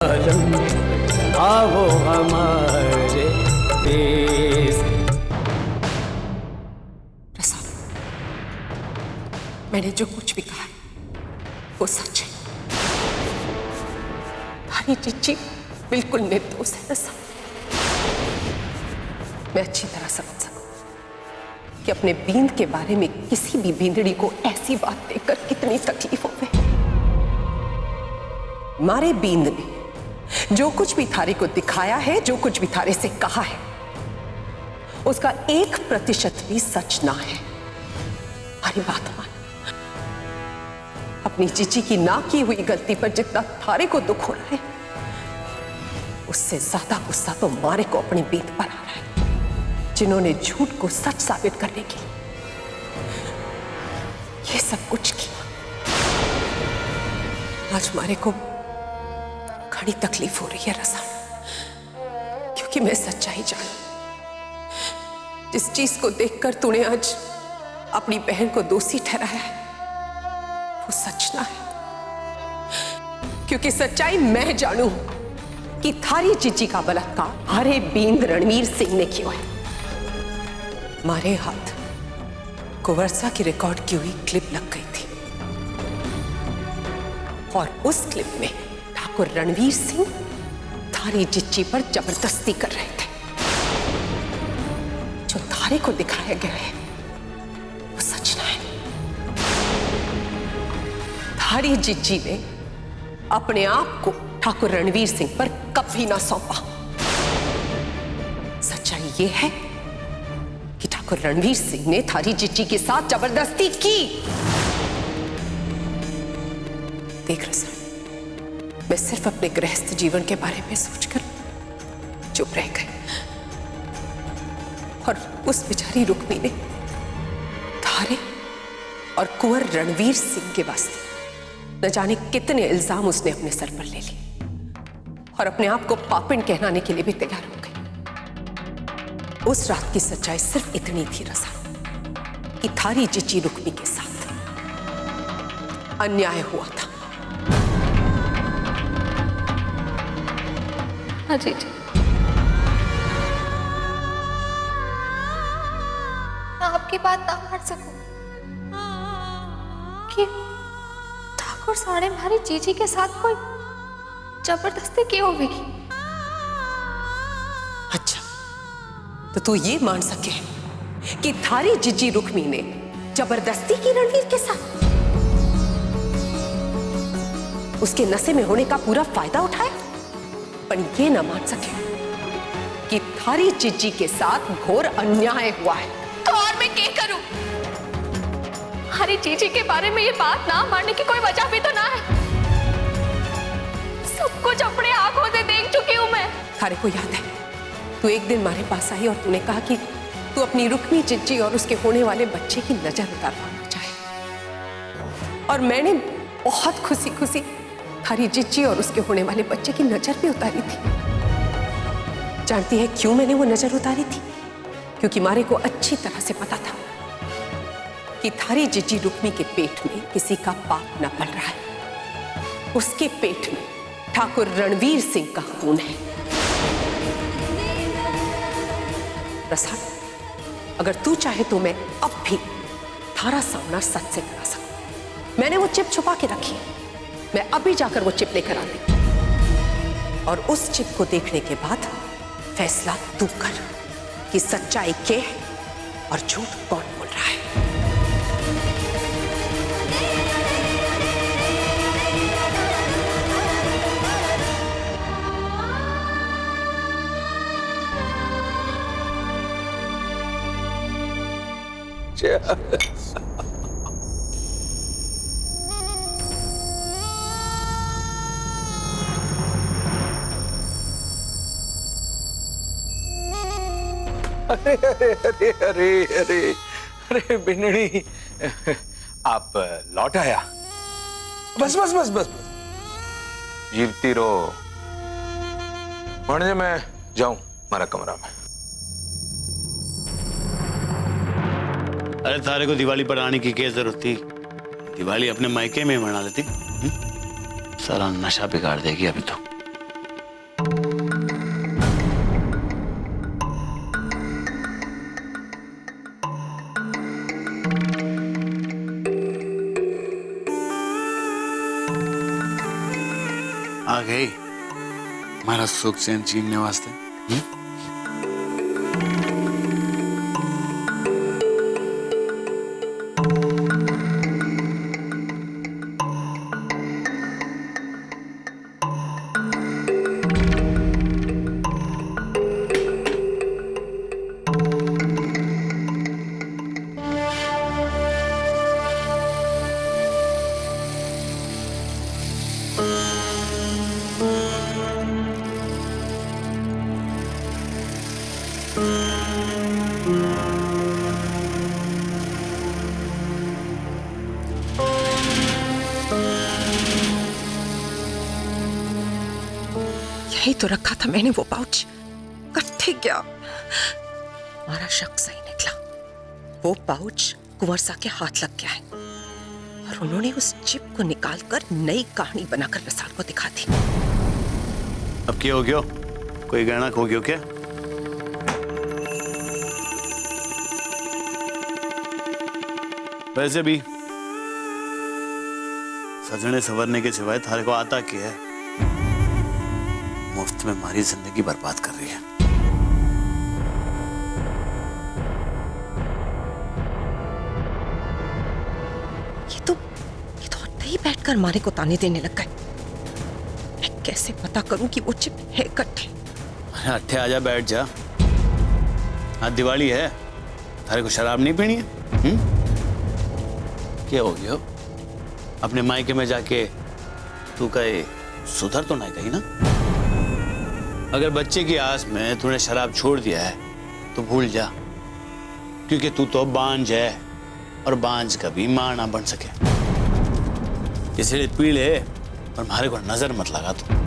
आओ हमारे देश। रसा, मैंने जो कुछ भी कहा वो सच है। तुम्हारी चिच्ची बिल्कुल निर्दोष है रसा। मैं अच्छी तरह समझ सकूं कि अपने बींद के बारे में किसी भी बींदड़ी को ऐसी बात देखकर कितनी तकलीफ हो गई। मारे बींद ने जो कुछ भी थारे को दिखाया है, जो कुछ भी थारे से कहा है, उसका 1% भी सच ना है। हमारी बात मान। अपनी चीची की ना की हुई गलती पर जितना थारे को दुख हो रहा है, उससे ज्यादा गुस्सा तो मारे को अपनी बीत पर आ रहा है, जिन्होंने झूठ को सच साबित करने के लिए ये सब कुछ किया। आज मारे को बड़ी तकलीफ हो रही है रसा, क्योंकि मैं सच्चाई जानू। जिस चीज को देखकर तूने आज अपनी बहन को दोषी ठहराया है, वो सच ना है। क्योंकि सच्चाई मैं जानू कि थारी चीची का बलात्कार हरे बींद रणवीर सिंह ने किया है। मारे हाथ कुंवरसा की रिकॉर्ड की हुई क्लिप लग गई थी, और उस क्लिप में ठाकुर रणवीर सिंह थारी चिच्ची पर जबरदस्ती कर रहे थे। जो थारे को दिखाया गया है वो सच ना है। थारी चिच्ची ने अपने आप को ठाकुर रणवीर सिंह पर कभी ना सौंपा। सच्चाई ये है कि ठाकुर रणवीर सिंह ने थारी चिच्ची के साथ जबरदस्ती की। देख रहा, मैं सिर्फ अपने गृहस्थ जीवन के बारे में सोचकर चुप रह गई, और उस बेचारी रुक्मी ने थारे और कुंवर रणवीर सिंह के वास्ते न जाने कितने इल्जाम उसने अपने सर पर ले लिए, और अपने आप को पापिन कहलाने के लिए भी तैयार हो गई। उस रात की सच्चाई सिर्फ इतनी थी रसा, कि थारी चिची रुक्मी के साथ अन्याय हुआ था। हाँ जी जी, मैं आपकी बात ना मान सकूं कि ठाकुर साहब ने हमारी जीजी के साथ कोई जबरदस्ती की होगी। अच्छा, तो तू ये मान सके कि थारी जीजी रुक्मी ने जबरदस्ती की रणवीर के साथ? उसके नशे में होने का पूरा फायदा उठाया, पर ये ना मान सके कि थारी चिच्ची के साथ घोर अन्याय हुआ है। तो और मैं क्या करूं? हमारी जीजी के बारे में ये बात ना मानने की कोई वजह भी तो ना है। सब कुछ अपने आंखों से देख चुकी हूं मैं। थारे को याद है, तू एक दिन हमारे पास आई और तूने कहा कि तू अपनी रुक्मी चिच्ची और उसके होने वाले बच्चे की नजर उतारवाना चाहे, और मैंने बहुत खुशी खुशी थारी चिच्ची और उसके होने वाले बच्चे की नजर भी उतारी थी। जानती है क्यों मैंने वो नजर उतारी थी? क्योंकि मारे को अच्छी तरह से पता था कि थारी चिच्ची रुक्मी के पेट में किसी का पाप न पल रहा है। उसके पेट में ठाकुर रणवीर सिंह का खून है। रसा, अगर तू चाहे तो मैं अब भी थारा सामना सच से करा सकूं। मैंने वो चिप छुपा के रखी है, मैं अभी जाकर वो चिप लेकर आती, और उस चिप को देखने के बाद फैसला तू कर कि सच्चाई क्या है और झूठ कौन बोल रहा है। अरे अरे अरे अरे अरे अरे बिन्नी, आप लौट आया? बस बस बस बस बस, जीवती रहो। वरना मैं जाऊं हमारा कमरा में। अरे तारे को दिवाली पर आने की क्या जरूरत थी? दिवाली अपने मायके में मना लेती। सारा नशा बिगाड़ देगी अभी तो। हमारा सुख चैन छीनने वास्ते। यही तो रखा था मैंने वो पाउच, कट्ठे क्या? हमारा शक सही निकला। वो पाउच कुंवर सा के हाथ लग गया है और उन्होंने उस चिप को निकालकर नई कहानी बनाकर रसाल को दिखा दी। अब क्या हो गया? कोई गहना खो गया क्या? वैसे भी सजने संवरने के सिवाय थारे को आता क्या है? मुफ्त में हमारी जिंदगी बर्बाद कर रही है। ये तो अट्टे ही बैठकर मारे को ताने देने लग गए। मैं कैसे पता करूं कि वो चिप है कट्ठे? अरे अट्ठे आजा, बैठ जा। आज दिवाली है, थारे को शराब नहीं पीनी है? क्या हो गया? अपने मायके में जाके तू कहे सुधर तो नहीं कही ना? अगर बच्चे की आस में तूने शराब छोड़ दिया है तो भूल जा, क्योंकि तू तो बांझ है और बांझ कभी मां ना बन सके। इसलिए पी ले और हमारे को नजर मत लगा तू।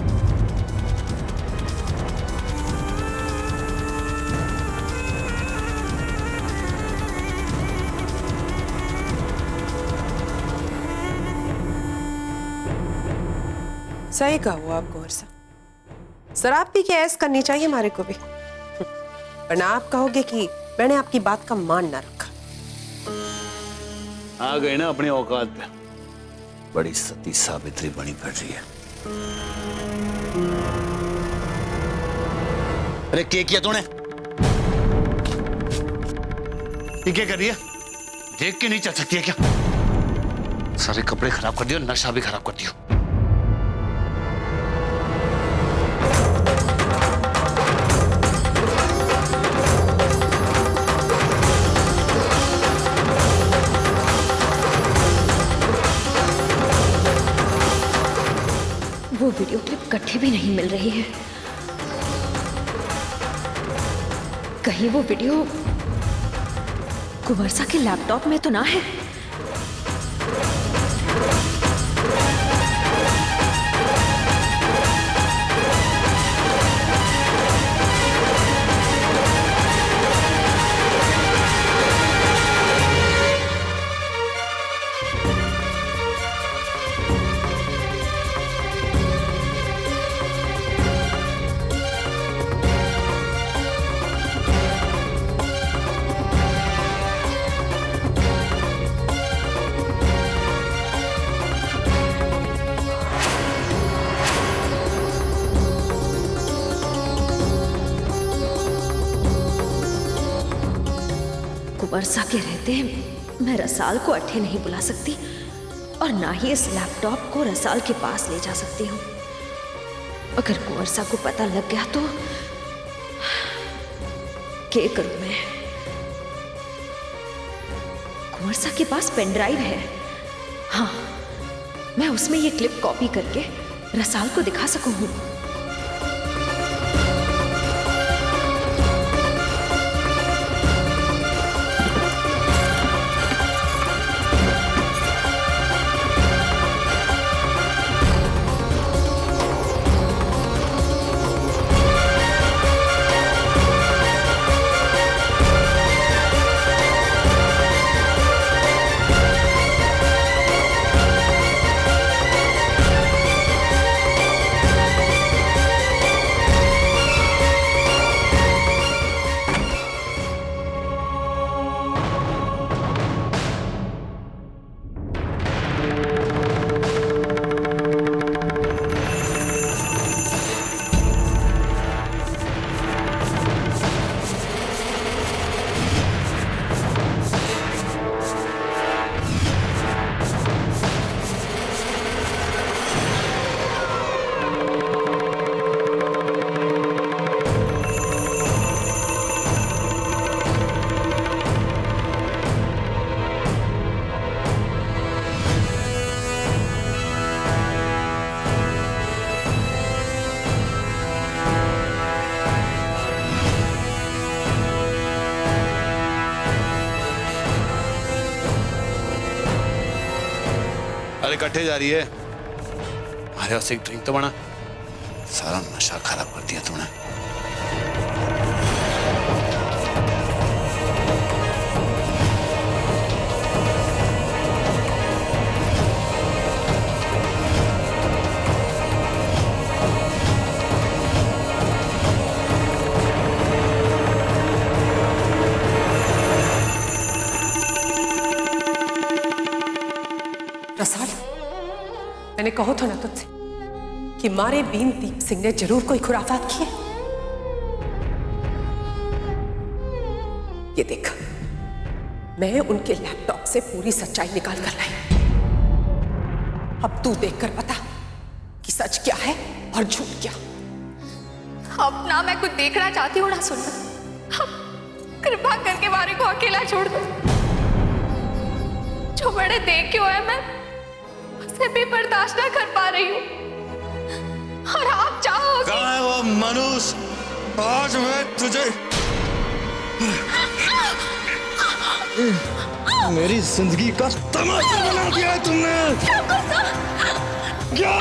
सही कहा हुआ आप गौर से। शराब पी के ऐस करनी चाहिए हमारे को भी, वरना आप कहोगे कि मैंने आपकी बात का मान ना रखा। आ गए ना अपने औकात पे। बड़ी सती सावित्री बनी फिर रही है। अरे क्या किया तूने? ये क्या कर रही है? देख के नहीं चल सकती है क्या? सारे कपड़े खराब कर दियो, नशा भी खराब कर दियो। वो वीडियो क्लिप कट्ठे भी नहीं मिल रही है। कहीं वो वीडियो कुंवर के लैपटॉप में तो ना है? कुंवर के रहते मैं रसाल को अट्ठे नहीं बुला सकती और ना ही इस लैपटॉप को रसाल के पास ले जा सकती हूँ। अगर कुंवर को पता लग गया तो क्या करूं मैं? कुंवर के पास पेन ड्राइव है। हाँ, मैं उसमें ये क्लिप कॉपी करके रसाल को दिखा सकूं। सारे इकट्ठे जा रही है। हमारे पास एक ड्रिंक तो बना, सारा नशा खराब कर दिया तूने। प्रसाद, मैंने कहो था ना तुझसे कि मारे बीन दीप सिंह ने जरूर कोई खुराफात की है। ये देख, मैं उनके लैपटॉप से पूरी सच्चाई निकाल कर लाई। अब तू देखकर बता कि सच क्या है और झूठ क्या। अब ना मैं कुछ देखना चाहती हूँ ना सुनना। कृपा करके मारे को अकेला छोड़ दो। जो मैंने देखे हुए मैं उसे भी बर्दाश्त ना कर पा रही हूँ। और आप चाहो कहाँ है वो मनुष्य? आज मैं तुझे मेरी जिंदगी का तमाशा बना दिया है तुमने। क्या?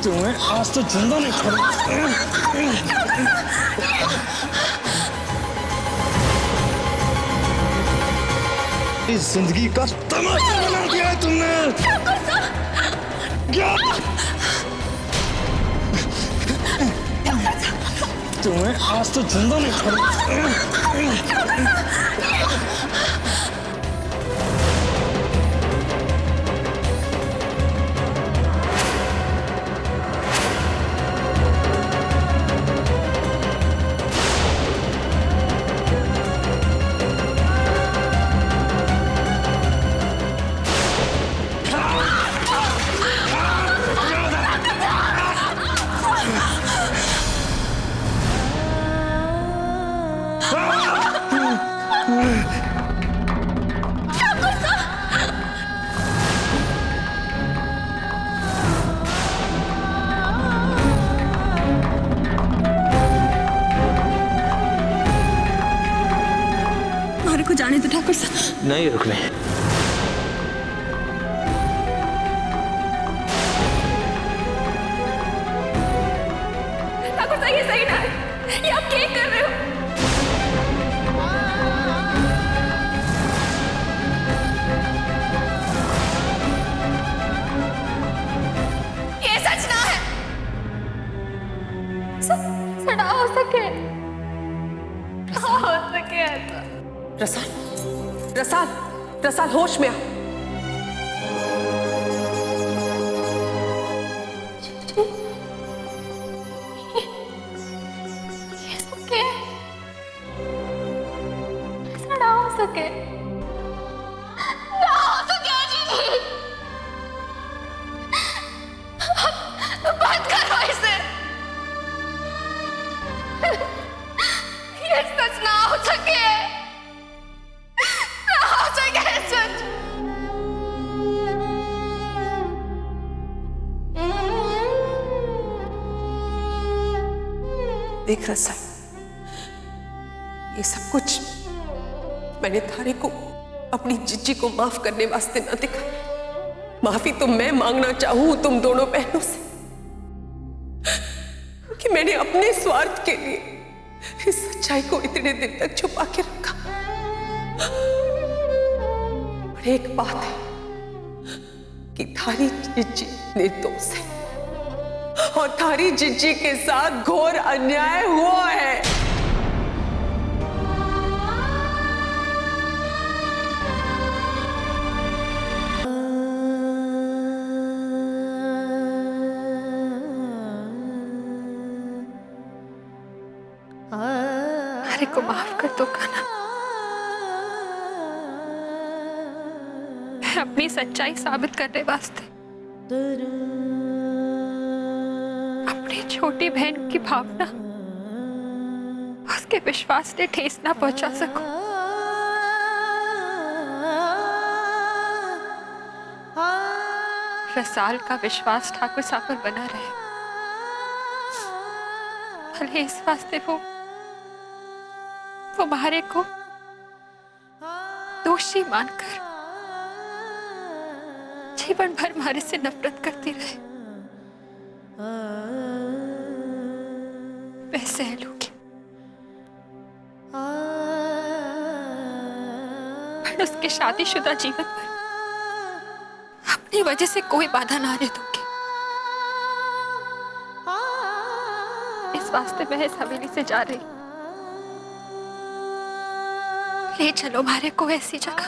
तुम्हें आज तो जिंदा नहीं छोड़ा। इस जिंदगी का तमाशा बना दिया है तुमने। क्या? तुम्हें आज तो जिंदा नहीं छोड़ा। मारे को जाने दो ठाकुर साहब। नहीं रुकने। ठाकुर साहब ये सही ना है। ये आप क्या कर रहे हो? ये सच ना है। सड़ा हो सके, हो सके ऐसा। रसाल, रसाल, रसाल होश में आ। ये सके, ऐसा ना हो सके, ना हो सके जी। बंद करो इसे। ये सच ना हो सके। देख रसाल, ये सब कुछ मैंने थारे को अपनी जिज्जी को माफ करने वास्ते ना दिखाया। माफी तो मैं मांगना चाहूं तुम दोनों बहनों से कि मैंने अपने स्वार्थ के लिए इस सच्चाई को इतने दिन तक छुपा के रखा। और एक बात है कि थारी जिज्जी निर्दोष है और थारी जिज्जी के साथ घोर अन्याय हुआ है। मारे को माफ कर दो कान्हा। मैं अपनी सच्चाई साबित करने वास्ते अपनी छोटी बहन की भावना, उसके विश्वास ने ठेस ना पहुंचा सकूं। रसाल का विश्वास ठाकुर साहब पर बना रहे, भले इस वास्ते वो मारे को दोषी मानकर जीवन भर हमारे से नफरत करती रहे, वैसे है लोग। पर उसके शादीशुदा जीवन पर अपनी वजह से कोई बाधा ना आने दूंगी। इस वास्ते मैं इस हवेली से जा रही। ले चलो हमारे को ऐसी जगह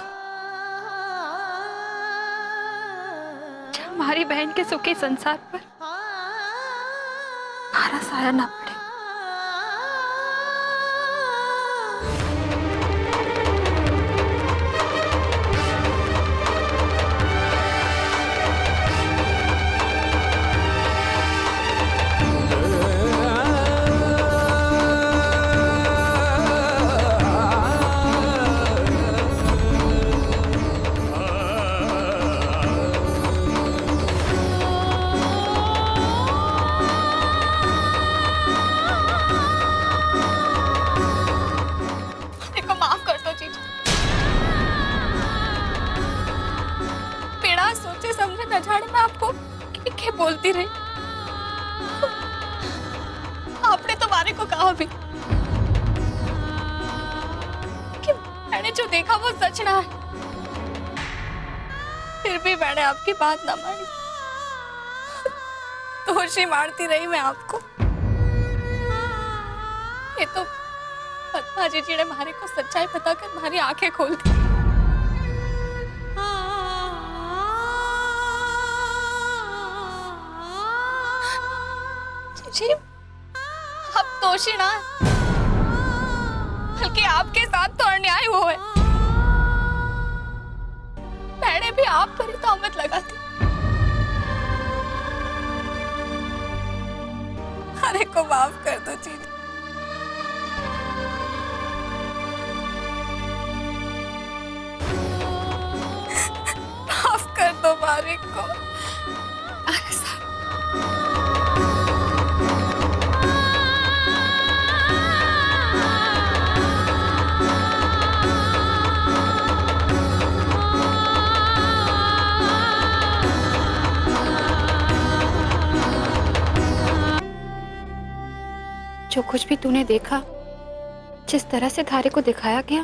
जहाँ हमारी बहन के सुखी संसार पर हमारा साया ना पड़े। मैं आपको क्या बोलती रही। आपने तो मारे को कहा भी कि मैंने जो देखा वो सच ना है, फिर भी मैंने आपकी बात ना मानी। दोषी मारती रही मैं आपको। ये तो पद्मा जी ने हमारे को सच्चाई बताकर हमारी आंखें खोल दी। जी, आप दोषी ना, बल्कि आपके साथ तो अन्याय हुआ है। मैंने भी आप पर ही तोहमत लगा दी। अरे को माफ कर दो जी, माफ कर दो मारे को। अरे साहब, जो कुछ भी तूने देखा, जिस तरह से थारे को दिखाया गया,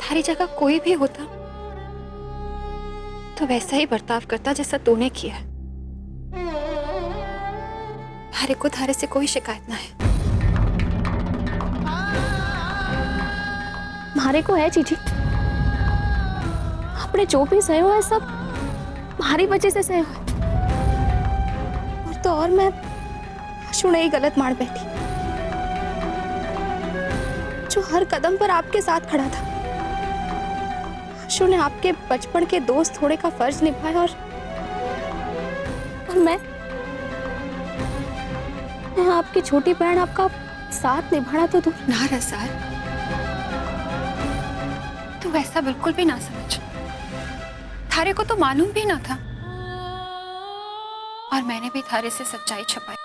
थारी जगह कोई भी होता तो वैसा ही बर्ताव करता जैसा तूने किया है। थारे को थारे से कोई शिकायत ना है। मारे को है जीजी, आपने जो भी सहे है सब हमारी वजह से सहे है। और तो और मैं आशु ने ही गलत मार बैठी, जो हर कदम पर आपके साथ खड़ा था। आशु ने आपके बचपन के दोस्त थोड़े का फर्ज निभाया और मैं आपकी छोटी बहन, आपका साथ निभाना तो दूर। ना रसाल, तू ऐसा बिल्कुल भी ना समझ। थारे को तो मालूम भी ना था, और मैंने भी थारे से सच्चाई छुपाई।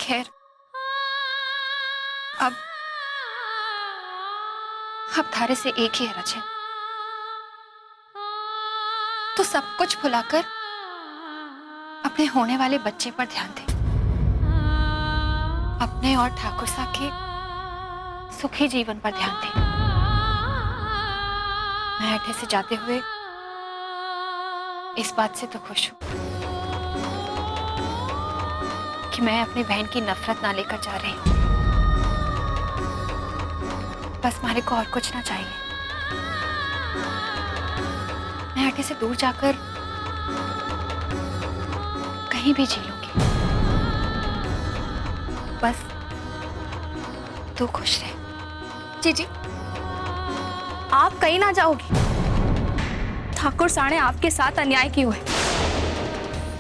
खैर, अब थारे से एक ही अरज है, तो सब कुछ भुलाकर अपने होने वाले बच्चे पर ध्यान दे। अपने और ठाकुर साहब के सुखी जीवन पर ध्यान दे। मैं अड्डे से जाते हुए इस बात से तो खुश हूं कि मैं अपनी बहन की नफरत ना लेकर जा रही हूं। बस हमारे को और कुछ ना चाहिए। मैं अड्डे से दूर जाकर कहीं भी जी लूंगी, बस तू खुश रहे। जीजी, आप कहीं ना जाओगी। ठाकुर साहब ने आपके साथ अन्याय किया है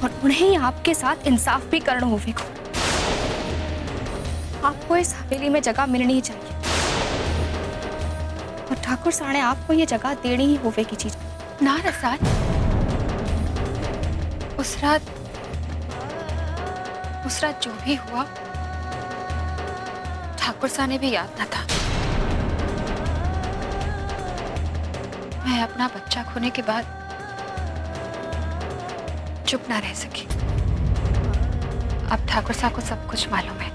और उन्हें ही आपके साथ इंसाफ भी करना होगा। आपको इस हवेली में जगह मिलनी ही चाहिए और ठाकुर साहब ने आपको ये जगह देनी ही होगी। चीज ना रसाल, उस रात जो भी हुआ ठाकुर साहब ने भी याद ना था। मैं अपना बच्चा खोने के बाद चुप ना रह सकी। अब ठाकुर साहब को सब कुछ मालूम है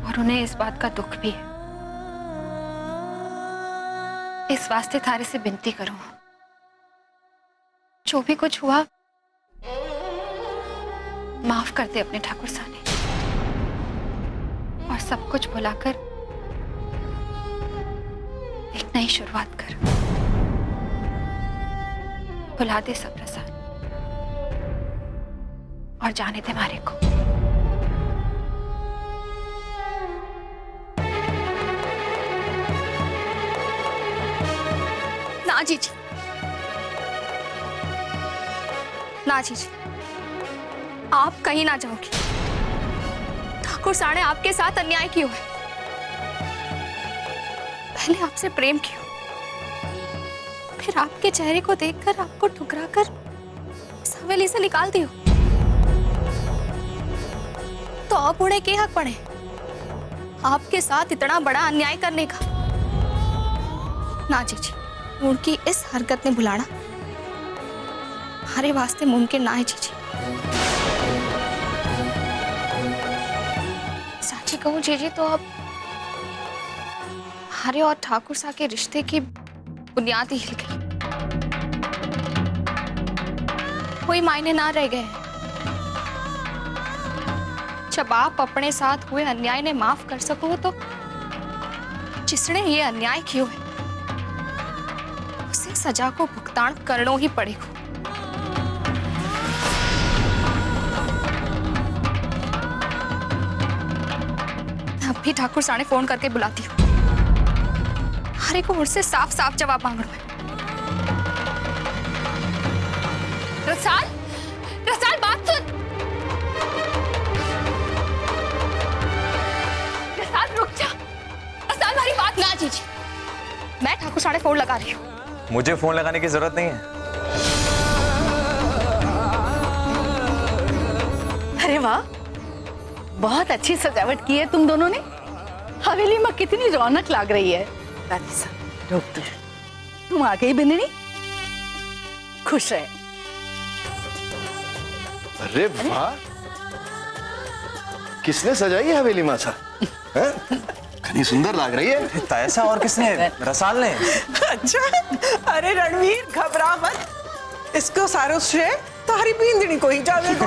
और उन्हें इस बात का दुख भी है। इस वास्ते थारे से विनती करूं, जो भी कुछ हुआ माफ कर दे अपने ठाकुर साहब ने, और सब कुछ भुलाकर एक नई शुरुआत कर। भुला दे सब रसाल और जाने दे मारे को। ना जीजी, ना जीजी, आप कहीं ना जाओगी। ठाकुर साहब ने आपके साथ अन्याय किया है। पहले आपसे प्रेम किया, फिर आपके चेहरे को देखकर आपको ठुकराकर इस हवेली से निकाल दियो, तो अब उन्हें क्या हक पड़े आपके साथ इतना बड़ा अन्याय करने का? ना जीजी, उनकी इस हरकत ने भुलाना हमारे वास्ते मुमकिन ना है जीजी। साची कहूं जीजी तो अब हमारे और ठाकुर साहब के रिश्ते की बुनियाद ही हिल गई। कोई मायने ना रह गए। जब आप अपने साथ हुए अन्याय ने माफ कर सको तो जिसने ये अन्याय किया है उसे सजा को भुगतान करना ही पड़ेगा। अब भी ठाकुर साहब ने फोन करके बुलाती हूँ। हरे को मुझसे साफ साफ जवाब मांग रहा है। रसाल, रसाल बात सुन। रसाल रुक जा। रसाल हमारी बात ना कीजिए। मैं ठाकुर साहब ने फोन लगा रही हूँ। मुझे फोन लगाने की जरूरत नहीं है। अरे वाह, बहुत अच्छी सजावट की है तुम दोनों ने। हवेली में कितनी रौनक लग रही है। दादी साहब रुक दो, तुम आ गई बिन्नी, खुश रहे। अरे वाह, किसने सजाई है हवेली मासा? कितनी सुंदर लग रही है। तो ऐसा और किसने? रसाल ने। अच्छा, अरे रणवीर घबरा मत, इसको सारो श्रेय तुम्हारी बींदनी को ही जावेगा।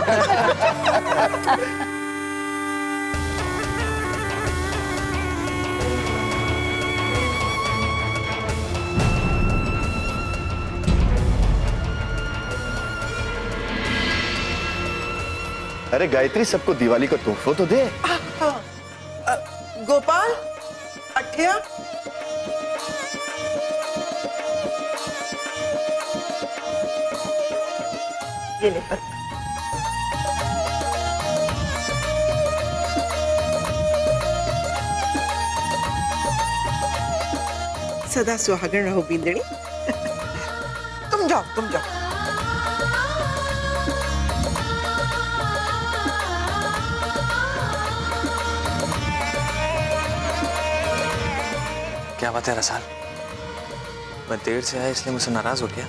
अरे गायत्री, सबको दिवाली का तोहफा तो दे। गोपाल, अठिया, ये ले पर। सदा सुहागन रहो बींदनी। तुम जाओ, तुम जाओ। क्या बात है रसाल? मैं देर से आया इसलिए मुझसे नाराज हो गया?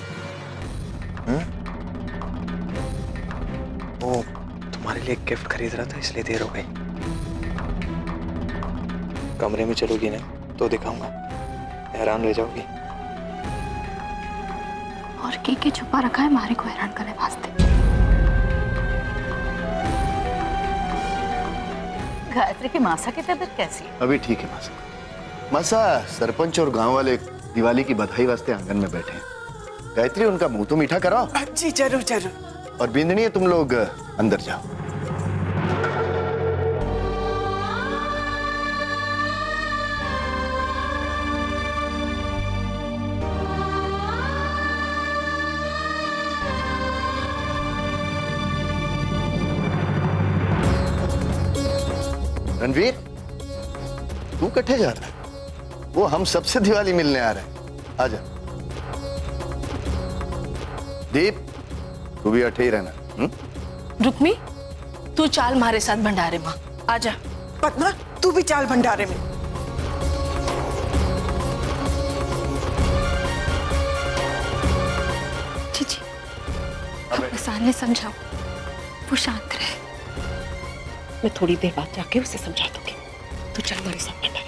ओ, तुम्हारे लिए एक गिफ्ट खरीद रहा था इसलिए देर हो गई। कमरे में चलोगी ना तो दिखाऊंगा, हैरान रह जाओगी। और के छुपा रखा है मारे को हैरान करने वास्ते। गायत्री की मासा की तबीयत कैसी है? अभी ठीक है मासा। मासा, सरपंच और गांव वाले दिवाली की बधाई वास्ते आंगन में बैठे हैं। गायत्री, उनका मुंह तो मीठा कराओ। जी जरूर जरूर। और बिंदनी, तुम लोग अंदर जाओ। रणवीर, तू कट्ठे जा रहा है? वो हम सबसे दिवाली मिलने आ रहे हैं। आजा। दीप, तू भी अठे ही रहना। रुक्मी, तू चाल हमारे साथ भंडारे माँ, आजा। पद्मा, तू भी चाल भंडारे में। जीजी आप सामने समझाओ, वो शांत रहे। मैं थोड़ी देर बाद जाके उसे समझा दूंगी। तू चल हमारे सामने बैठ।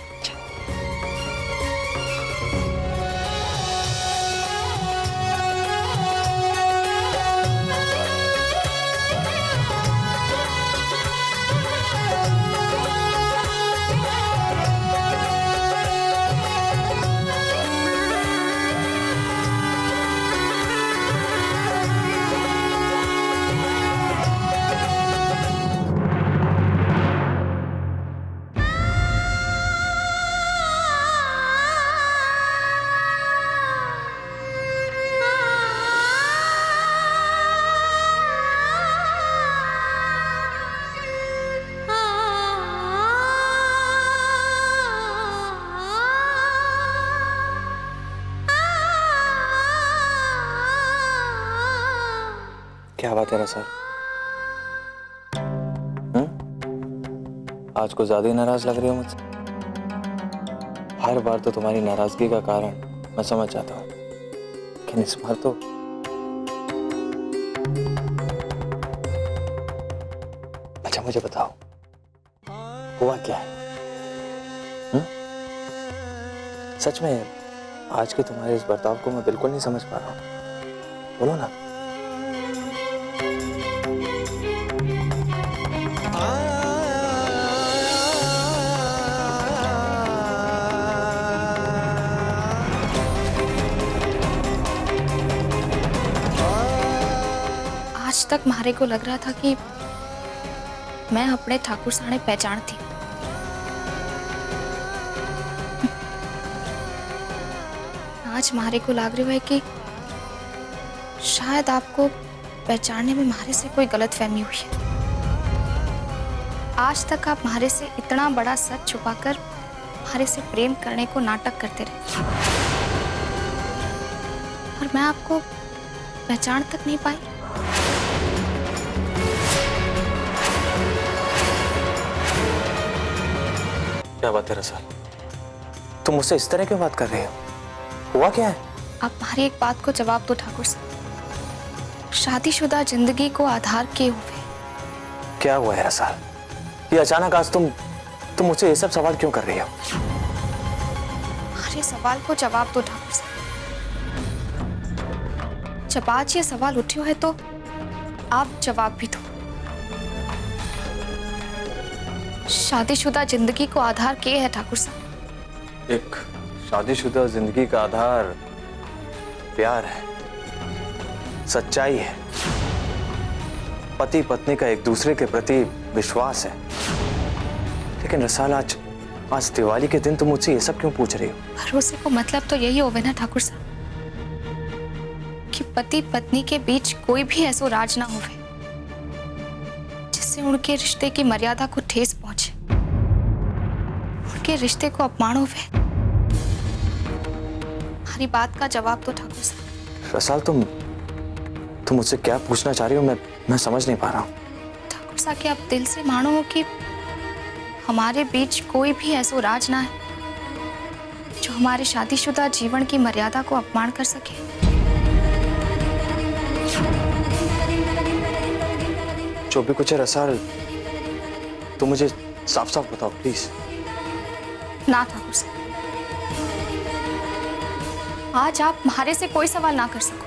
क्या बात है रसाल? आज को ज्यादा ही नाराज लग रही हो मुझसे। हर बार तो तुम्हारी नाराजगी का कारण मैं समझ जाता हूँ, लेकिन इस बार तो अच्छा मुझे बताओ हुआ क्या है? सच में आज के तुम्हारे इस बर्ताव को मैं बिल्कुल नहीं समझ पा रहा हूँ, बोलो ना। आज तक मारे को लग रहा था कि मैं अपने ठाकुर साने पहचान थी। आज मारे को लग रहा है कि शायद आपको पहचानने में मारे से कोई गलतफहमी हुई है। आज तक आप मारे से इतना बड़ा सच छुपाकर मारे से प्रेम करने को नाटक करते रहे, और मैं आपको पहचान तक नहीं पाई। क्या बात है रसाल? तुम मुझसे इस तरह क्यों बात कर रही हो? हुआ क्या है? आप हमारी एक बात को जवाब दो ठाकुर साहब। शादीशुदा जिंदगी को आधार किए हुए क्या हुआ है रसाल? ये अचानक आज तुम मुझसे ये सब सवाल क्यों कर रही हो? हमारे सवाल को जवाब दो ठाकुर साहब। जब आज ये सवाल उठे है तो आप जवाब भी दो। शादीशुदा जिंदगी को आधार क्या है ठाकुर साहब? एक शादीशुदा जिंदगी का आधार प्यार है, सच्चाई है, पति पत्नी का एक दूसरे के प्रति विश्वास है। लेकिन रसाल आज दिवाली के दिन तुम मुझसे ये सब क्यों पूछ रही हो? भरोसे को मतलब तो यही होवे ना ठाकुर साहब कि पति पत्नी के बीच कोई भी ऐसा राज ना होवे जिससे उनके रिश्ते की मर्यादा को ठेस पहुंचे, उनके रिश्ते को अपमान होवे। हमारी बात का जवाब दो ठाकुर साहब। रसाल तुम मुझसे क्या पूछना चाह रही हो? मैं समझ नहीं पा रहा हूँ। ठाकुर साहब कि आप दिल से मानो हो कि हमारे बीच कोई भी ऐसा राज ना है जो हमारे शादीशुदा जीवन की मर्यादा को अपमान कर सके। जो भी कुछ है रसाल, तुम मुझे साफ साफ बताओ प्लीज। ना ठाकुर साहब, आज आप हमारे से कोई सवाल ना कर सको।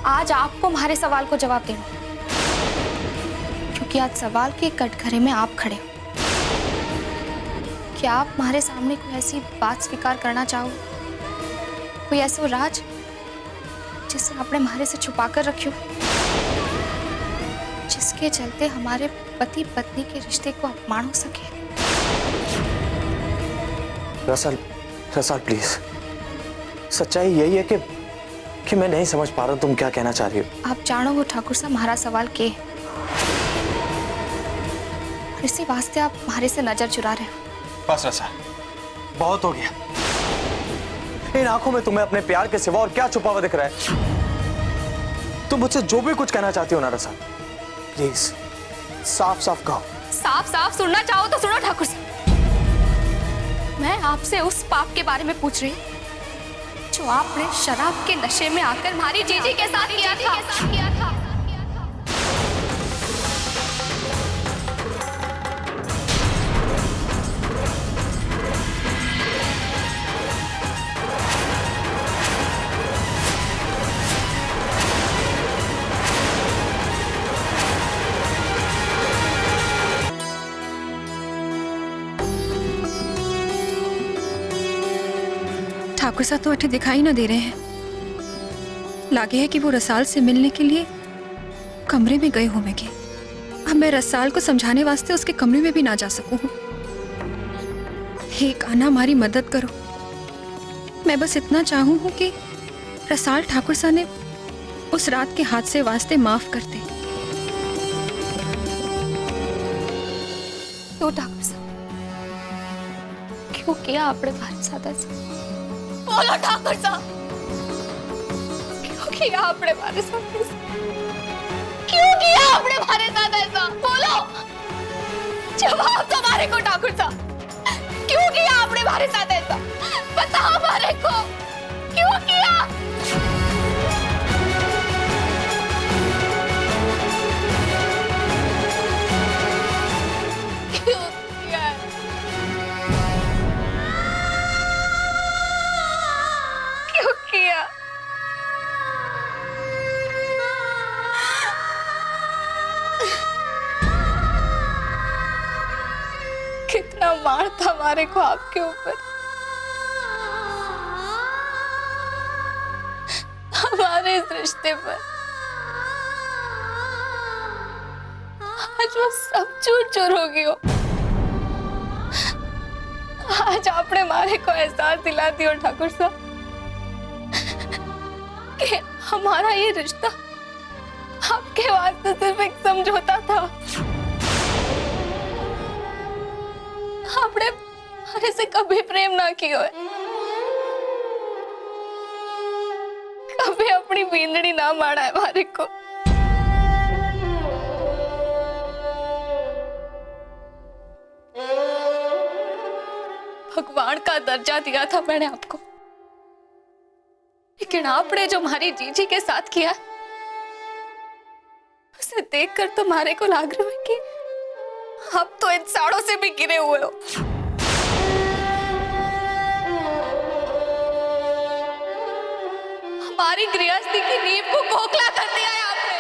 आज आपको हमारे सवाल को जवाब देना, क्योंकि आज सवाल के कटघरे में आप खड़े हो। क्या आप हमारे सामने कोई ऐसी बात स्वीकार करना चाहो, कोई ऐसा राज जिसे आपने हमारे से छुपा कर रखी हो, जिसके चलते हमारे पति पत्नी के रिश्ते को अपमान हो सके? रसाल प्लीज, सच्चाई यही है कि मैं नहीं समझ पा रहा हूं तुम क्या कहना चाह रही हो। आप जानो हो ठाकुर साहब हमारा सवाल क्या है, और इसी वास्ते आप हमारे से नजर चुरा रहे हो। बस रसाल, बहुत हो गया। इन आंखों में तुम्हें अपने प्यार के सिवा और क्या छुपा हुआ दिख रहा है? तुम मुझसे जो भी कुछ कहना चाहती हो ना रसाल, प्लीज साफ साफ कहो। साफ साफ सुनना चाहो तो सुनो ठाकुर साहब। मैं आपसे उस पाप के बारे में पूछ रही हूँ जो आपने शराब के नशे में आकर हमारी जीजी के साथ किया था। ठाकुर साहब तो अठे दिखाई ना दे रहे हैं। लागे है कि वो रसाल से मिलने के लिए कमरे में गए होंगे। अब मैं रसाल को समझाने वास्ते उसके कमरे में भी ना जा सकूं। हे कान्हा, हमारी मदद करो। मैं बस इतना चाहूं हूं कि रसाल ठाकुर साहब ने उस रात के हादसे वास्ते माफ कर दे। क्यों ठाकुर साहब, क्यों किया आपने हमारे साथ ऐसा? बोलो ठाकुर साहब, क्यों किया आपने हमारे साथ ऐसा? क्यों किया आपने हमारे साथ ऐसा? बोलो, जवाब दो हमारे को ठाकुर साहब। क्यों किया आपने हमारे साथ ऐसा? बताओ हमारे को, क्यों किया? क्यों किया? क्यों किया? कितना मार था हमारे को आपके ऊपर, हमारे इस रिश्ते पर। आज वो सब चूर चूर हो गई हो। आज आपने मारे को एहसास दिला दिया ठाकुर साहब कि हमारा ये रिश्ता आपके वास्ते सिर्फ एक समझौता था। आपने हमारे से कभी प्रेम ना किया है, कभी अपनी बींदड़ी ना मारा है हमारे को। भगवान का दर्जा दिया था मैंने आपको, लेकिन आपने जो हमारी जीजी के साथ किया उसे देखकर तो हमारे को लग रहा है कि आप तो इंसानों से भी गिरे हुए हो। हमारी गृहस्थी की नींव को खोखला कर दिया है आपने।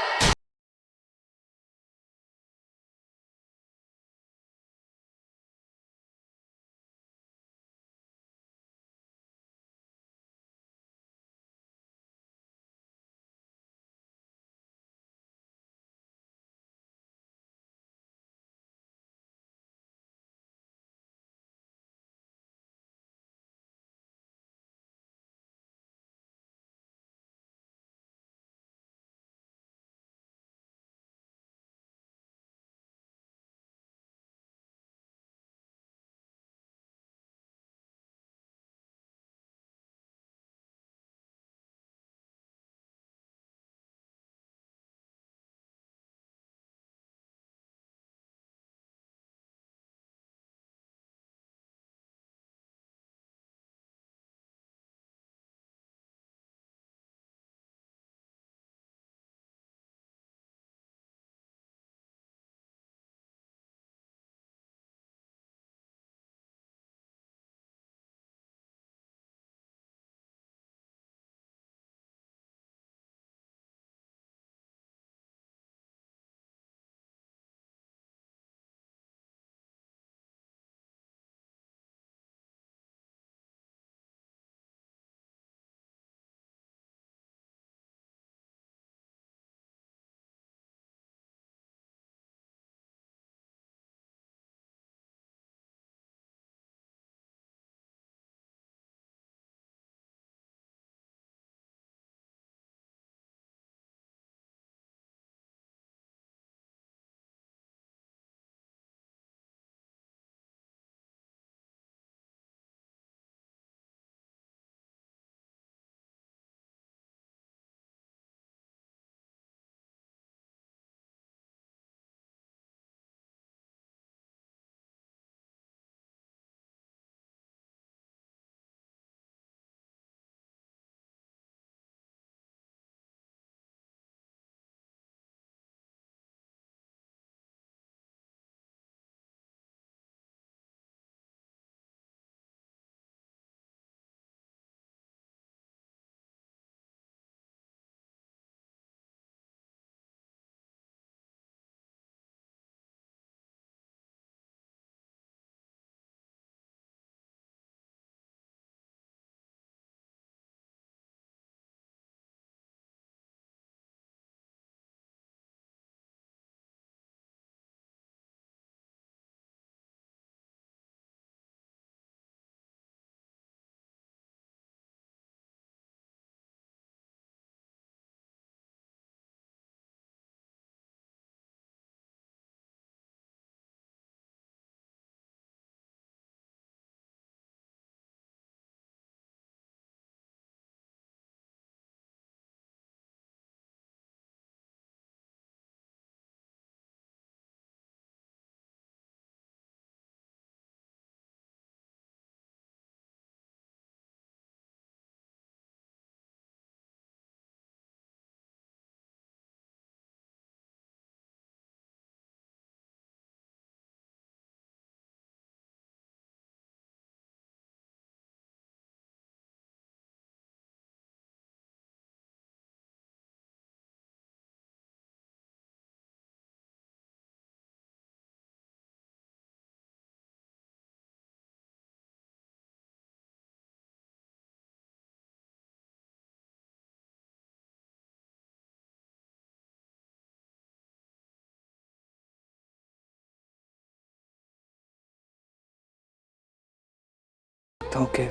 सकता हूं कि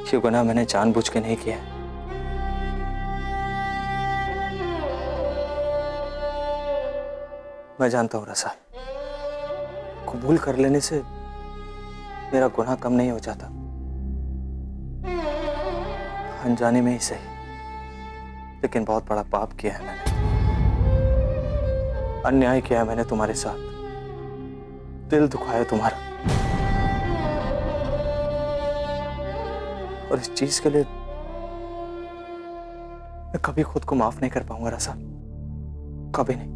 ये गुनाह मैंने जानबूझ के नहीं किया। मैं जानता हूं रसाल, कबूल कर लेने से मेरा गुनाह कम नहीं हो जाता। अनजाने में ही सही, लेकिन बहुत बड़ा पाप किया है मैंने। अन्याय किया है मैंने तुम्हारे साथ, दिल दुखाया तुम्हारा, और इस चीज के लिए मैं कभी खुद को माफ नहीं कर पाऊंगा रसाल, कभी नहीं।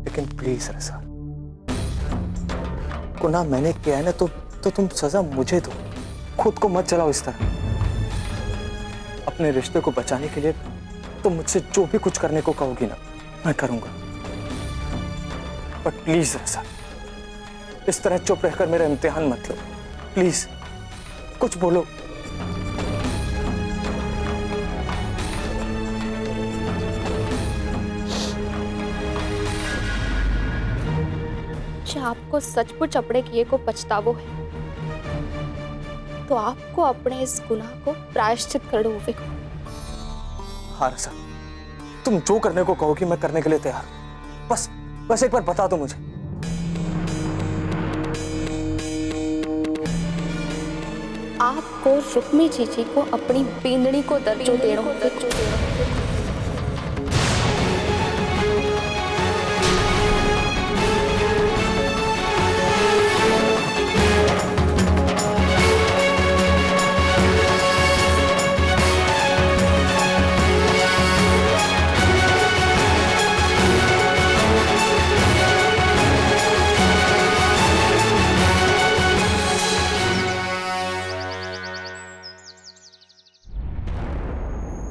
लेकिन प्लीज रसाल, गुनाह मैंने किया है ना, तो तुम सजा मुझे दो, खुद को मत जलाओ इस तरह। अपने रिश्ते को बचाने के लिए तुम मुझसे जो भी कुछ करने को कहोगी ना, मैं करूंगा। बट प्लीज रसाल, इस तरह चुप रहकर मेरा इम्तिहान मत लो, प्लीज कुछ बोलो। आपको सचमुच अपने किए को पछतावो है तो आपको अपने इस गुनाह को प्रायश्चित करना होगा। हाँ रसा, तुम जो करने को कहोगी मैं करने के लिए तैयार हूं। बस एक बार बता दो मुझे। आपको रुक्मी जीजी को अपनी बींदड़ी को दर्जो देना होगा।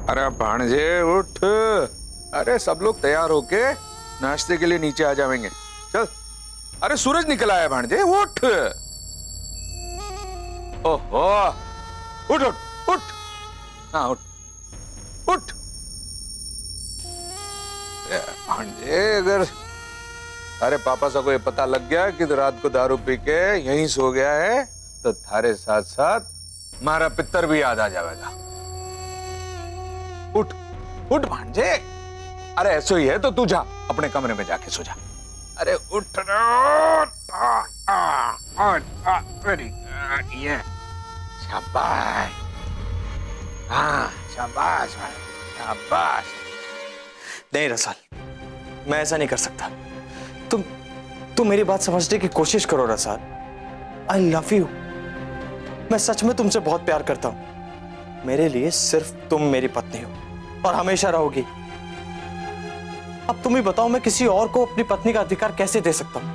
अरे भांजे उठ, अरे सब लोग तैयार होके नाश्ते के लिए नीचे आ जाएंगे। चल, अरे सूरज निकल आया भांजे, उठ। ओहो, उठ उठ उठ, हाँ उठ उठ। भांजे, अगर अरे पापा सा को ये पता लग गया कि तो रात को दारू पी के यहीं सो गया है तो थारे साथ साथ मारा पितर भी याद आ जाएगा। उठ उठ भांजे, अरे ऐसे ही है तो तू जा अपने कमरे में जाके सो जा। अरे उठ वेरी गुड, ये शाबाश, हाँ शाबाश भाई, शाबाश। नहीं रसाल, मैं ऐसा नहीं कर सकता। तुम मेरी बात समझने की कोशिश करो रसाल। आई लव यू, मैं सच में तुमसे बहुत प्यार करता हूं। मेरे लिए सिर्फ तुम मेरी पत्नी हो और हमेशा रहोगी। अब तुम ही बताओ, मैं किसी और को अपनी पत्नी का अधिकार कैसे दे सकता हूं?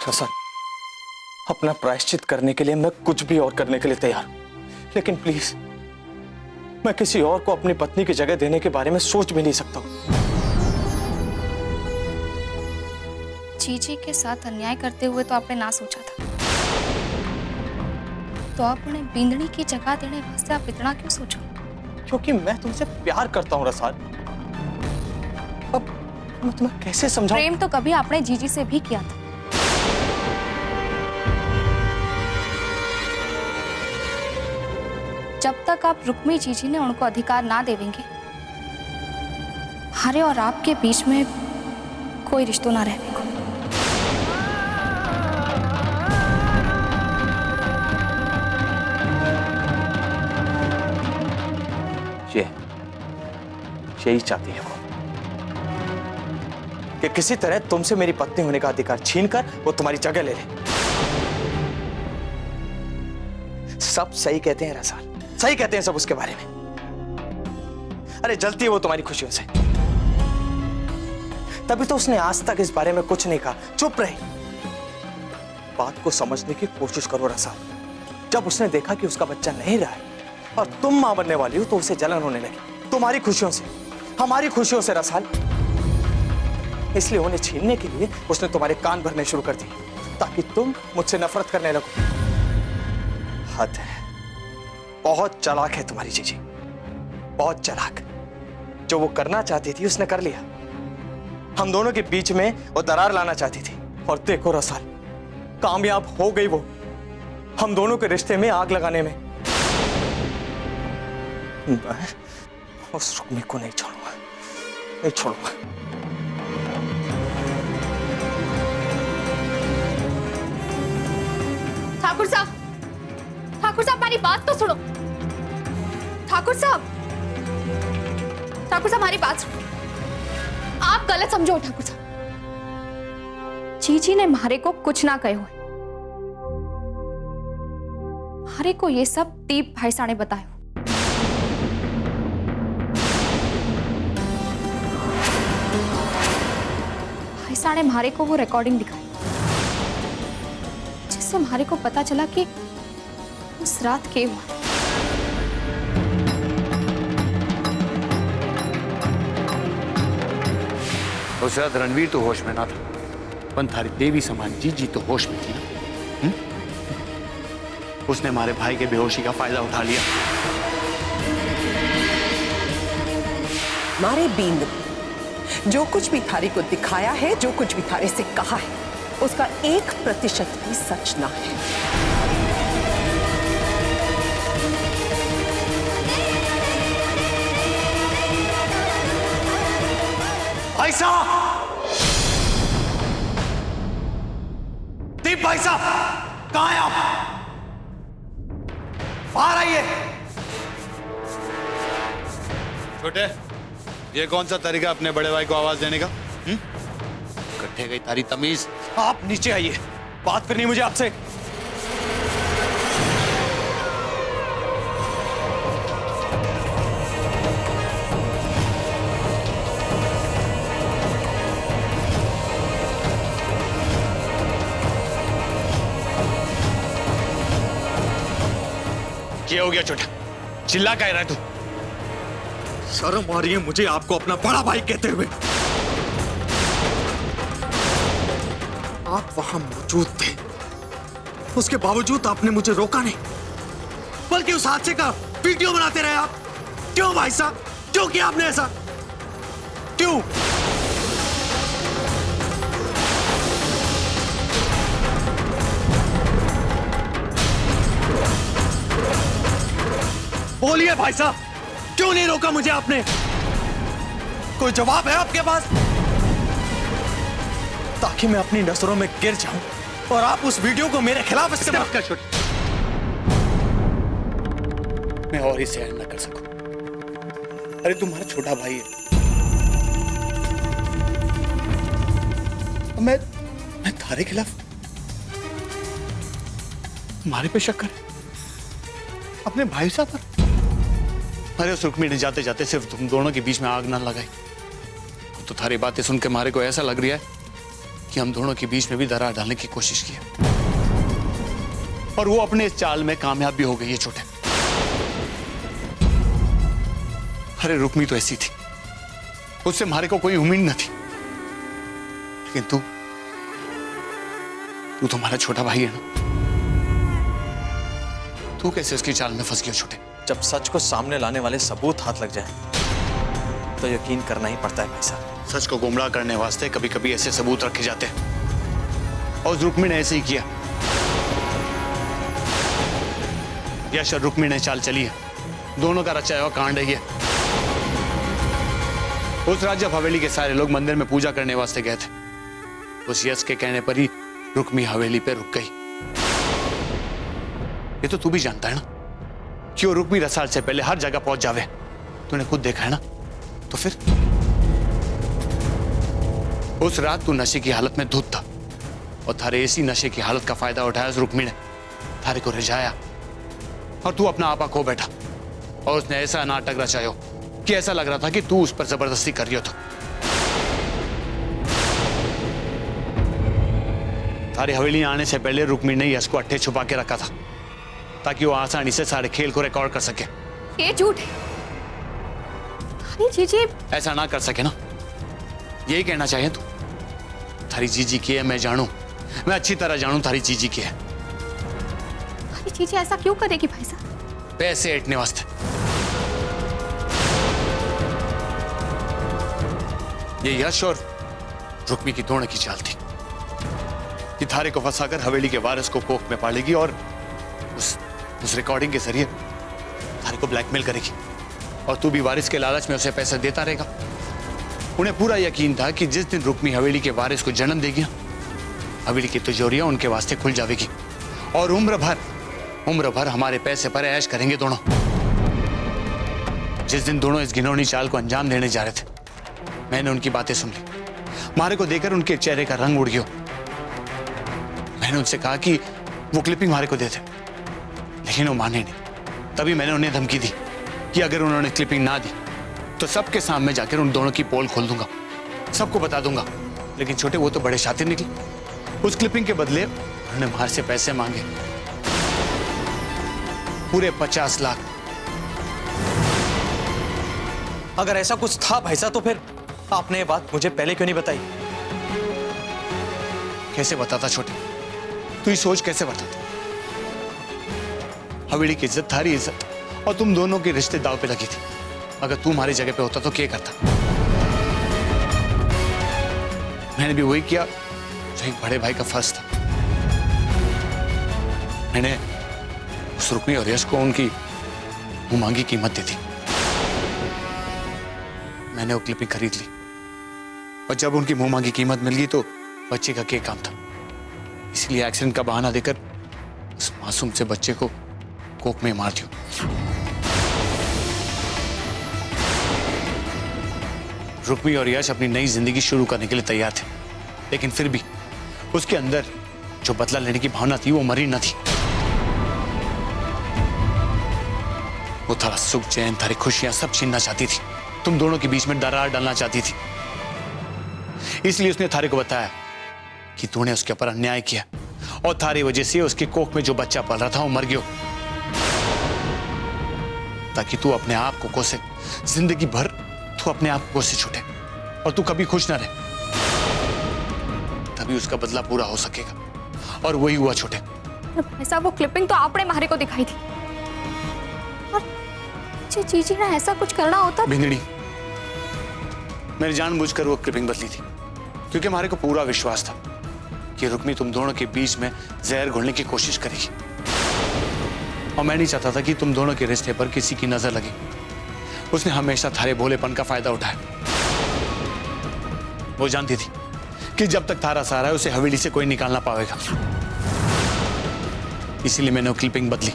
रसाल, अपना प्रायश्चित करने के लिए मैं कुछ भी और करने के लिए तैयार हूं, लेकिन प्लीज मैं किसी और को अपनी पत्नी की जगह देने के बारे में सोच भी नहीं सकता हूं। जीजी के साथ अन्याय करते हुए तो आपने ना सोचा था, तो आपने बींदड़ी की जगह देने वास्ते आप इतना क्यों सोचो? क्योंकि मैं तुमसे प्यार करता हूं रसाल। अब मैं तुम्हें कैसे समझाऊं? प्रेम तो कभी आपने जीजी से भी किया था। जब तक आप रुक्मी जीजी ने उनको अधिकार ना देवेंगे, हमारे और आपके बीच में कोई रिश्ता ना रहेगा। यही चाहती है वो कि किसी तरह तुमसे मेरी पत्नी होने का अधिकार छीनकर वो तुम्हारी जगह ले ले। सब सही कहते हैं रसाल, सही कहते हैं सब उसके बारे में। अरे जलती है वो तुम्हारी खुशियों से, तभी तो उसने आज तक इस बारे में कुछ नहीं कहा, चुप रही। बात को समझने की कोशिश करो रसाल। जब उसने देखा कि उसका बच्चा नहीं रहा है और तुम मां बनने वाली हो तो उसे जलन होने लगी, तुम्हारी खुशियों से, हमारी खुशियों से रसाल। इसलिए उन्हें छीनने के लिए उसने तुम्हारे कान भरने शुरू कर दिए ताकि तुम मुझसे नफरत करने लगो। हद है, बहुत चालाक है तुम्हारी जीजी, बहुत चालाक। जो वो करना चाहती थी उसने कर लिया। हम दोनों के बीच में वो दरार लाना चाहती थी, और देखो रसाल, कामयाब हो गई वो हम दोनों के रिश्ते में आग लगाने में। मैं उस रुक्मी को नहीं छोड़ूंगा, नहीं छोड़ूंगा। ठाकुर साहब, ठाकुर साहब हमारी बात तो सुनो। ठाकुर साहब, ठाकुर साहब हमारी बात सुनो। आप गलत समझो ठाकुर साहब। जीजी ने मारे को कुछ ना कहे हुए। मारे को ये सब दीप भाई साहब ने बताया। भाई साहब ने मारे को वो रिकॉर्डिंग दिखाई, जिससे मारे को पता चला कि उस रात क्या हुआ। उस रात रणवीर तो होश में ना था, पर थारी देवी समान जीजी तो होश में थी ना। उसने हमारे भाई के बेहोशी का फायदा उठा लिया। मारे बींद जो कुछ भी थारी को दिखाया है, जो कुछ भी थारे से कहा है, उसका 1% भी सच ना है। भाई साहब, दीप भाई साहब, कहां हैं आप? बाहर आइए। छोटे, ये कौन सा तरीका अपने बड़े भाई को आवाज देने का? कट्ठे गई तारी तमीज। आप नीचे आइए, बात करनी मुझे आपसे। क्या हो गया छोटा? चिल्ला क्या रहा है तू? शर्म आ रही है मुझे आपको अपना बड़ा भाई कहते हुए। आप वहां मौजूद थे, उसके बावजूद आपने मुझे रोका नहीं, बल्कि उस हादसे का वीडियो बनाते रहे आप। क्यों भाई साहब, क्यों किया आपने ऐसा? क्यों? बोलिए भाई साहब, क्यों नहीं रोका मुझे आपने? कोई जवाब है आपके पास? ताकि मैं अपनी नजरों में गिर जाऊं और आप उस वीडियो को मेरे खिलाफ इस्तेमाल कर। छोटे, मैं और ही सहन न कर सकूं। अरे तुम्हारा छोटा भाई है, मैं थारे खिलाफ? तुम्हारे पे शक कर? अपने भाई साहब पर? अरे उस रुक्मी ने जाते जाते सिर्फ तुम दोनों के बीच में आग ना लगाई। तो थारी बातें सुन के मारे को ऐसा लग रहा है कि हम दोनों के बीच में भी दरार डालने की कोशिश की है, और वो अपने इस चाल में कामयाब भी हो गई है। छोटे, अरे रुक्मी तो ऐसी थी, उससे मारे को कोई उम्मीद न थी, लेकिन तू तुम्हारा छोटा भाई है ना, तू कैसे उसकी चाल में फंस गया? छोटे, जब सच को सामने लाने वाले सबूत हाथ लग जाए तो यकीन करना ही पड़ता है भाई साहब। सच को गुमराह करने वास्ते कभी कभी ऐसे सबूत रखे जाते हैं, और रुक्मी ने ऐसे ही किया। यश और रुक्मी ने चाल चली है, दोनों का रचाया हुआ कांड है ये। उस राज्य हवेली के सारे लोग मंदिर में पूजा करने वास्ते गए थे। उस यश के कहने पर ही रुक्मी हवेली पे रुक गई। ये तो तू भी जानता है ना कि वो रुक्मी रसाल से पहले हर जगह पहुंच जावे। तूने खुद देखा है ना। तो फिर उस रात तू नशे की हालत में धुत था, और थारे इसी नशे की हालत का फायदा उठाया उस रुक्मी ने, थारे को रिझाया, और तू अपना आपा खो बैठा। और उसने ऐसा नाटक रचाया कि ऐसा लग रहा था कि तू उस पर जबरदस्ती कर रही हो। थारे हवेली आने से पहले रुक्मी ने यश को अट्ठे छुपा के रखा था, ताकि वो आसानी से सारे खेल को रिकॉर्ड कर सके। ये झूठ है। थारी जीजी ऐसा ना कर सके ना, यही कहना चाहिए तू। थारी जीजी की है मैं जानू, मैं अच्छी तरह जानू थारी जीजी की है। थारी जीजी ऐसा क्यों करेगी भाई साहब? पैसे ऐटने वास्ते। ये यश और रुक्मी की दोनों की चाल थी। कि थारे को फंसाकर हवेली के वारिस को कोख में पालेगी और उस रिकॉर्डिंग के जरिए थारे को ब्लैकमेल करेगी और तू भी वारिस के लालच में उसे पैसे देता रहेगा। उन्हें पूरा यकीन था कि जिस दिन रुक्मी हवेली के वारिस को जन्म देगी, हवेली की तिजोरियां उनके वास्ते खुल जाएगी और उम्र भर हमारे पैसे पर ऐश करेंगे दोनों। जिस दिन दोनों इस घिनौनी चाल को अंजाम देने जा रहे थे, मैंने उनकी बातें सुन ली। मारे को देखकर उनके चेहरे का रंग उड़ गया। मैंने उनसे कहा कि वो क्लिपिंग मारे को दे दे, लेकिन वो माने नहीं। तभी मैंने उन्हें धमकी दी कि अगर उन्होंने क्लिपिंग ना दी तो सबके सामने जाकर उन दोनों की पोल खोल दूंगा, सबको बता दूंगा। लेकिन छोटे वो तो बड़े शातिर निकले। उस क्लिपिंग के बदले उन्होंने मार से पैसे मांगे, पूरे 50 लाख। अगर ऐसा कुछ था भाई साहब, तो फिर आपने ये बात मुझे पहले क्यों नहीं बताई? कैसे बताता छोटे, तू ही सोच कैसे बताता। हवेली की इज्जत, थारी इज्जत और तुम दोनों के रिश्ते दाव पे लगी थी। अगर तू हमारी जगह पे होता तो क्या करता? मैंने भी वही किया जो एक बड़े भाई का फर्ज था। मैंने उस रुक्मी और यश को उनकी मुंह मांगी कीमत दी थी। मैंने वो क्लिपिंग खरीद ली और जब उनकी मुंह मांगी कीमत मिल गई तो बच्चे का क्या काम था। इसलिए एक्सीडेंट का बहाना देकर उस मासूम से बच्चे को कोक में मार दिया। रुक्मी और यश अपनी नई जिंदगी शुरू करने के लिए तैयार थे, लेकिन फिर भी उसके अंदर जो बदला लेने की भावना थी वो मरी न थी। वो थारा सुख, चैन, थारी खुशियां सब छीनना चाहती थी। तुम दोनों के बीच में दरार डालना चाहती थी। इसलिए उसने थारे को बताया कि तूने उसके ऊपर अन्याय किया और थारी वजह से उसके कोख में जो बच्चा पल रहा था वो मर गया, ताकि तू अपने आप को कोसे, जिंदगी भर तू अपने आप को कोसे छूटे और तू कभी खुश ना रहे। तभी उसका बदला पूरा हो सकेगा। और वही हुआ छोटे। ऐसा वो क्लिपिंग तो आपने मारे को दिखाई थी, और जीजी ने ऐसा कुछ करना होता। भिंदड़ी, मैंने जानबूझकर वो क्लिपिंग बदली थी क्योंकि हमारे को पूरा विश्वास था कि रुक्मी तुम दोनों के बीच में जहर घोलने की कोशिश करेगी और मैं नहीं चाहता था कि तुम दोनों के रिश्ते पर किसी की नजर लगे। उसने हमेशा थारे भोलेपन का फायदा उठाया। वो जानती थी कि जब तक थारा सहारा है उसे हवेली से कोई निकालना पाएगा। इसीलिए मैंने वो क्लिपिंग बदली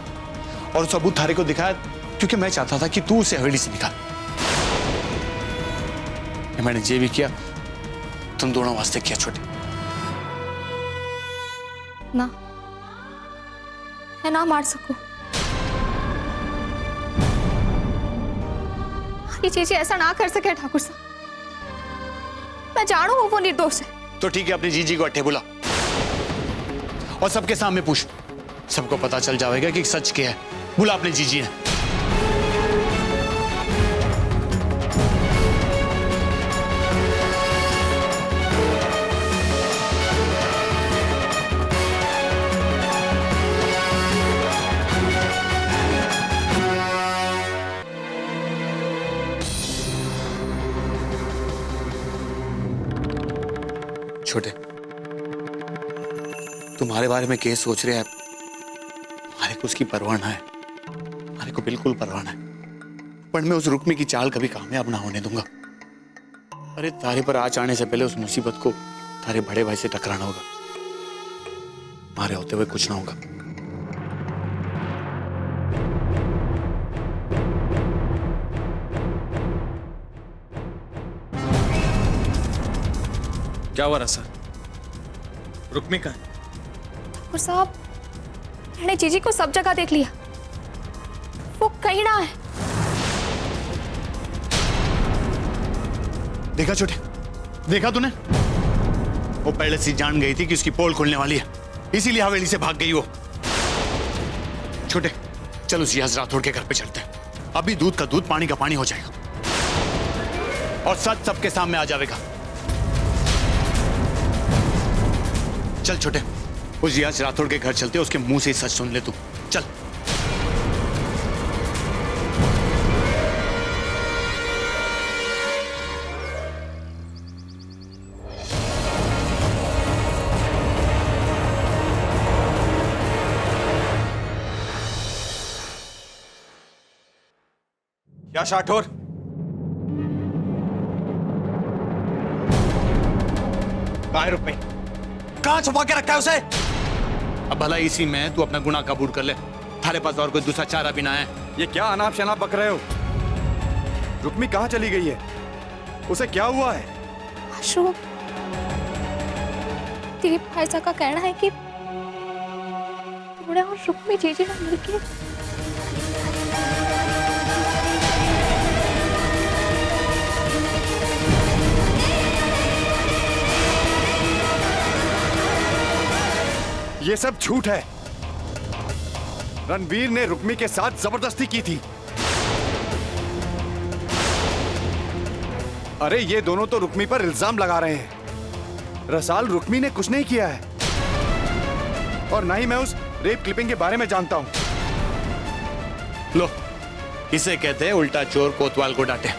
और सबूत थारे को दिखाया क्योंकि मैं चाहता था कि तू उसे हवेली से निकाल। मैंने जे भी किया तुम दोनों वास्ते किया छोटे। ना, मैं ना मार सकूं। ये चीजें ऐसा ना कर सके ठाकुर साहब। मैं जानू हूं वो निर्दोष है। तो ठीक है, अपनी जीजी को अट्ठे बुला और सबके सामने पूछ। सबको पता चल जाएगा कि सच क्या है। बुला अपनी जीजी ने। छोटे, तुम्हारे बारे में क्या सोच रहे हैं? हमारे को उसकी परवाह ना है, हमारे को बिल्कुल परवाह ना है। पर मैं उस रुक्मी की चाल कभी कामयाब ना होने दूंगा। अरे तारे पर आँच आने से पहले उस मुसीबत को तारे बड़े भाई से टकराना होगा। हमारे होते हुए कुछ ना होगा। क्या हुआ सर? रुक्मी कहाँ है? ठाकुर साहब, मैंने जीजी को सब जगह देख लिया, वो कहीं ना है। देखा छोटे, देखा तूने? वो पहले से जान गई थी कि उसकी पोल खुलने वाली है, इसीलिए हवेली से भाग गई वो। छोटे, चलो जी आज रात के घर पे चलते हैं। अभी दूध का दूध, पानी का पानी हो जाएगा और सच सबके सामने आ जाएगा। चल छोटे, उस जियाज राठौड़ के घर चलते, उसके मुंह से सच सुन ले तू। चल। यश राठौर, कहाँ है रुक्मी? कहाँ छुपा के रखा है उसे? अब भला इसी में तू अपना गुनाह कबूल कर ले। थारे पास और कोई दूसरा चारा भी ना है। ये क्या अनाप शनाप बक रहे हो? रुक्मी कहाँ चली गई है? उसे क्या हुआ है? आशु, तेरे भाईजा का कहना है कि थोड़ा और रुक्मी जीजी ना मिलके ये सब झूठ है। रणवीर ने रुक्मी के साथ जबरदस्ती की थी। अरे ये दोनों तो रुक्मी पर इल्जाम लगा रहे हैं। रसाल रुक्मी ने कुछ नहीं किया है और ना ही मैं उस रेप क्लिपिंग के बारे में जानता हूं। लो, इसे कहते हैं उल्टा चोर कोतवाल को डांटे।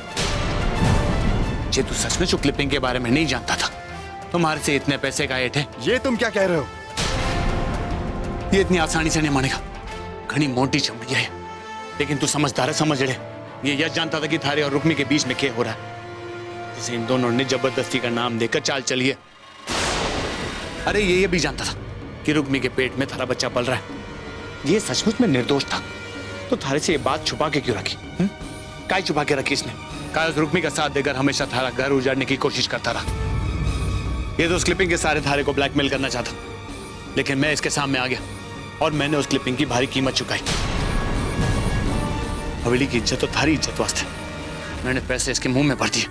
जे तू सचमुच क्लिपिंग के बारे में नहीं जानता था, तुम्हारे से इतने पैसे गाये थे। ये तुम क्या कह रहे हो? ये इतनी आसानी से नहीं मानेगा। घनी मोटी चमड़ी है, लेकिन तू समझदार है, समझ ले। ये यश जानता था कि थारे और रुक्मी के बीच में क्या हो रहा है, जिसे इन दोनों ने जबरदस्ती का नाम देकर चाल चली है। अरे ये भी जानता था कि रुक्मी के पेट में थारा बच्चा पल रहा है। ये सचमुच में निर्दोष था, तो थारे से ये बात छुपा के क्यों रखी? काय छुपा के रखी इसने? काय उस रुक्मी का साथ देकर हमेशा थारा घर उजाड़ने की कोशिश करता रहा। ये तो उस क्लिपिंग के सारे थारे को ब्लैकमेल करना चाहता, लेकिन मैं इसके सामने आ गया और मैंने उस क्लिपिंग की भारी कीमत चुकाई। हवेली की इज्जत तो थारी इज्जत वास्ते मैंने पैसे इसके मुंह में भर दिए,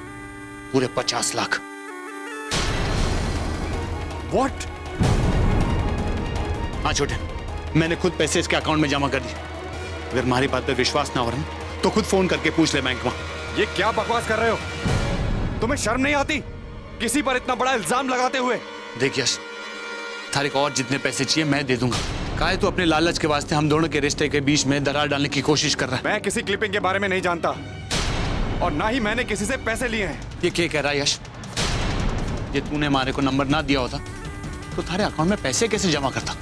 पूरे 50 लाख। What? हाँ छोटे, मैंने खुद पैसे इसके अकाउंट में जमा कर दिए। अगर हमारी बात पर विश्वास ना हो रहा तो खुद फोन करके पूछ ले बैंक में। ये क्या बकवास कर रहे हो? तुम्हें शर्म नहीं आती किसी पर इतना बड़ा इल्जाम लगाते हुए? देख यश, थारे को और जितने पैसे चाहिए मैं दे दूंगा। काहे तो अपने लालच के वास्ते हम दोनों के रिश्ते के बीच में दरार डालने की कोशिश कर रहा है। मैं किसी क्लिपिंग के बारे में नहीं जानता और ना ही मैंने किसी से पैसे लिए हैं। ये क्या कह रहा है यश? ये तूने हमारे को नंबर ना दिया होता तो थारे अकाउंट में पैसे कैसे जमा करता?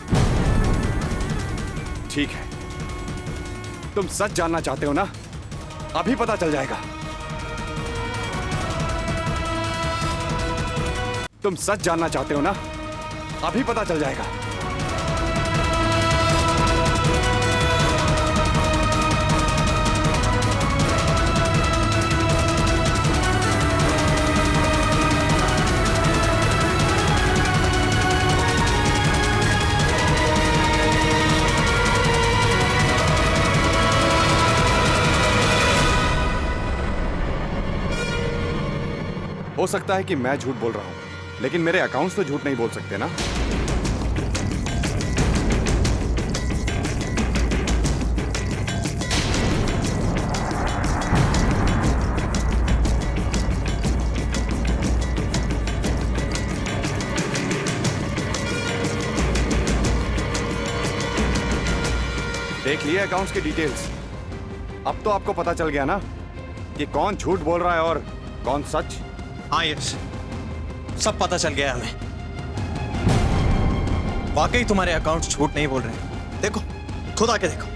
ठीक है, तुम सच जानना चाहते हो ना? अभी पता चल जाएगा। तुम सच जानना चाहते हो ना? अभी पता चल जाएगा। हो सकता है कि मैं झूठ बोल रहा हूं, लेकिन मेरे अकाउंट्स तो झूठ नहीं बोल सकते ना। देख लिए अकाउंट्स की डिटेल्स। अब तो आपको पता चल गया ना कि कौन झूठ बोल रहा है और कौन सच। हाँ यश, सब पता चल गया हमें। वाकई तुम्हारे अकाउंट्स झूठ नहीं बोल रहे हैं। देखो, खुद आके देखो।